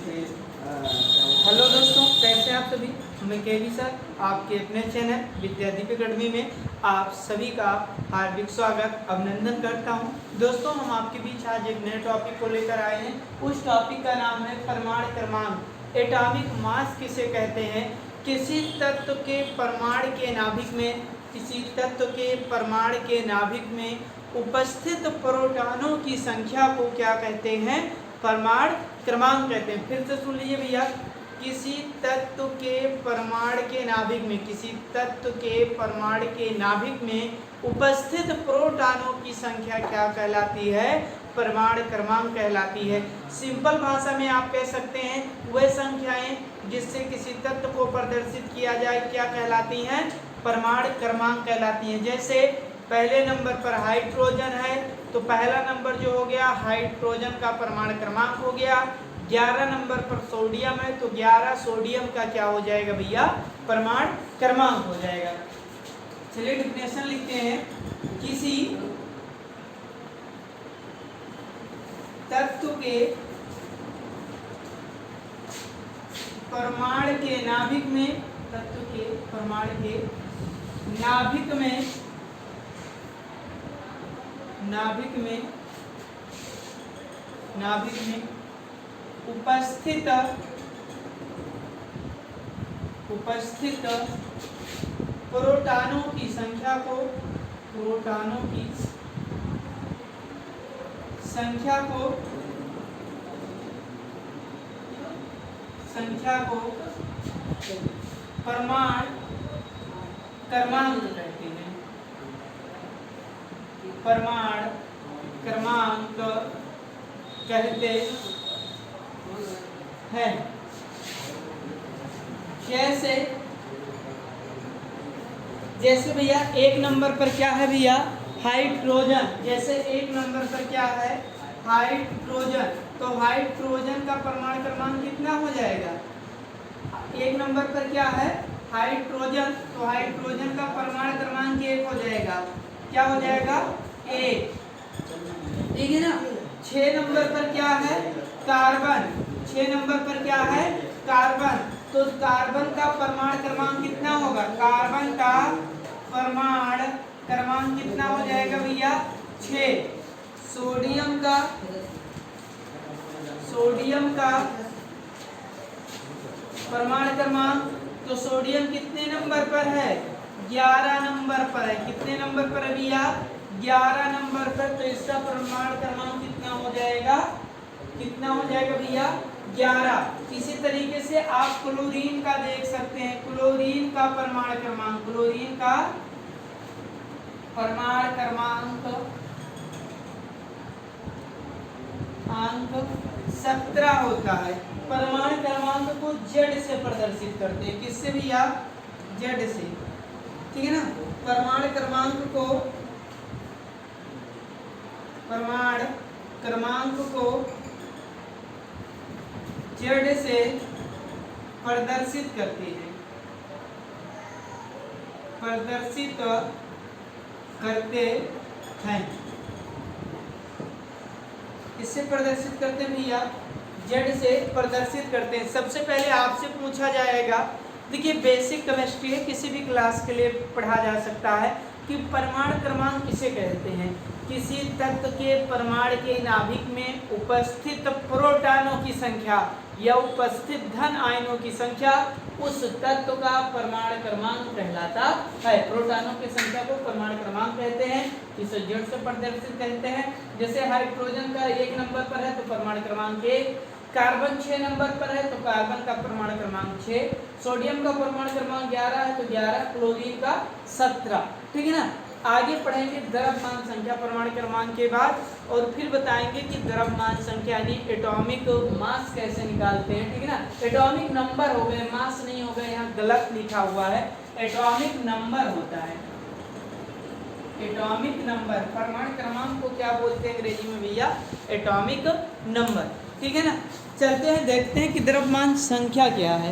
Hello दोस्तों, कैसे हैं आप सभी। मैं केवी सर आपके अपने चैनल विद्यादीप अकेडमी में आप सभी का हार्दिक स्वागत अभिनंदन करता हूं। दोस्तों, हम आपके बीच आज एक नए टॉपिक को लेकर आए हैं। उस टॉपिक का नाम है परमाणु क्रमांक। एटॉमिक मास किसे कहते हैं। किसी तत्व के परमाणु के नाभिक में उपस्थित प्रोटॉनों की संख्या को क्या कहते हैं। परमाणु क्रमांक कहते हैं। फिर से सुन लीजिए भैया, किसी तत्व के परमाणु के नाभिक में उपस्थित प्रोटॉनों की संख्या क्या कहलाती है। परमाणु क्रमांक कहलाती है। सिंपल भाषा में आप कह सकते हैं वह संख्याएं जिससे किसी तत्व को प्रदर्शित किया जाए क्या कहलाती हैं। परमाणु क्रमांक कहलाती हैं। जैसे पहले नंबर पर हाइड्रोजन है तो पहला नंबर जो हो गया हाइड्रोजन का परमाणु क्रमांक हो गया। 11 नंबर पर सोडियम है तो 11 सोडियम का क्या हो जाएगा भैया, परमाणु क्रमांक हो जाएगा। चलिए डिफिनेशन लिखते हैं। किसी तत्व के परमाणु के नाभिक में उपस्थित प्रोटॉनों की संख्या को परमाणु क्रमांक कहते हैं। परमाणु क्रमांक कहते हैं। जैसे भैया एक नंबर पर क्या है भैया, हाइड्रोजन। जैसे एक नंबर पर क्या है, हाइड्रोजन। तो हाइड्रोजन का परमाणु क्रमांक कितना हो जाएगा। एक नंबर पर क्या है, हाइड्रोजन। तो हाइड्रोजन का परमाणु क्रमांक 1 हो जाएगा। क्या हो जाएगा, 1। ठीक है ना। 6 नंबर पर क्या है, कार्बन। 6 नंबर पर क्या है, कार्बन। तो कार्बन का परमाणु क्रमांक कितना होगा। कार्बन का परमाणु क्रमांक कितना हो जाएगा भैया, 6। सोडियम का परमाणु क्रमांक, तो सोडियम कितने नंबर पर है, 11 नंबर पर है। कितने नंबर पर है भैया, 11 नंबर पर। तो इसका परमाणु क्रमांक कितना हो जाएगा भैया, 11। इसी तरीके से आप क्लोरीन का देख सकते हैं। क्लोरीन का परमाणु क्रमांक 17 होता है। परमाणु क्रमांक को Z से प्रदर्शित करते हैं। किससे भैया, Z से। ठीक है ना। परमाणु क्रमांक को Z से प्रदर्शित करते हैं। इससे प्रदर्शित करते हैं भैया, Z से प्रदर्शित करते हैं। सबसे पहले आपसे पूछा जाएगा, देखिए बेसिक केमिस्ट्री है, किसी भी क्लास के लिए पढ़ा जा सकता है कि परमाणु क्रमांक किसे कहते हैं। किसी तत्व के परमाणु के नाभिक में उपस्थित प्रोटॉनों की संख्या या उपस्थित धन आयनों की संख्या उस तत्व का परमाणु क्रमांक कहलाता है। प्रोटॉनों की संख्या को परमाणु क्रमांक कहते हैं। इसे Z से प्रदर्शित कहते हैं। जैसे हाइड्रोजन का 1 नंबर पर है तो परमाणु क्रमांक 1। कार्बन 6 नंबर पर है तो कार्बन का परमाणु क्रमांक 6। सोडियम का परमाणु क्रमांक 11 है तो 11। क्लोरीन का 17। ठीक है ना। आगे पढ़ेंगे द्रव्यमान संख्या परमाणु क्रमांक के बाद, और फिर बताएंगे कि द्रव्यमान संख्या यानी एटॉमिक मास कैसे निकालते हैं। ठीक है ना। एटॉमिक नंबर हो गए, मास नहीं हो गए, यहाँ गलत लिखा हुआ है। एटॉमिक नंबर होता है। एटॉमिक नंबर, परमाणु क्रमांक को क्या बोलते हैं अंग्रेजी में भैया, एटॉमिक नंबर। ठीक है ना। चलते हैं देखते हैं कि द्रव्यमान संख्या क्या है।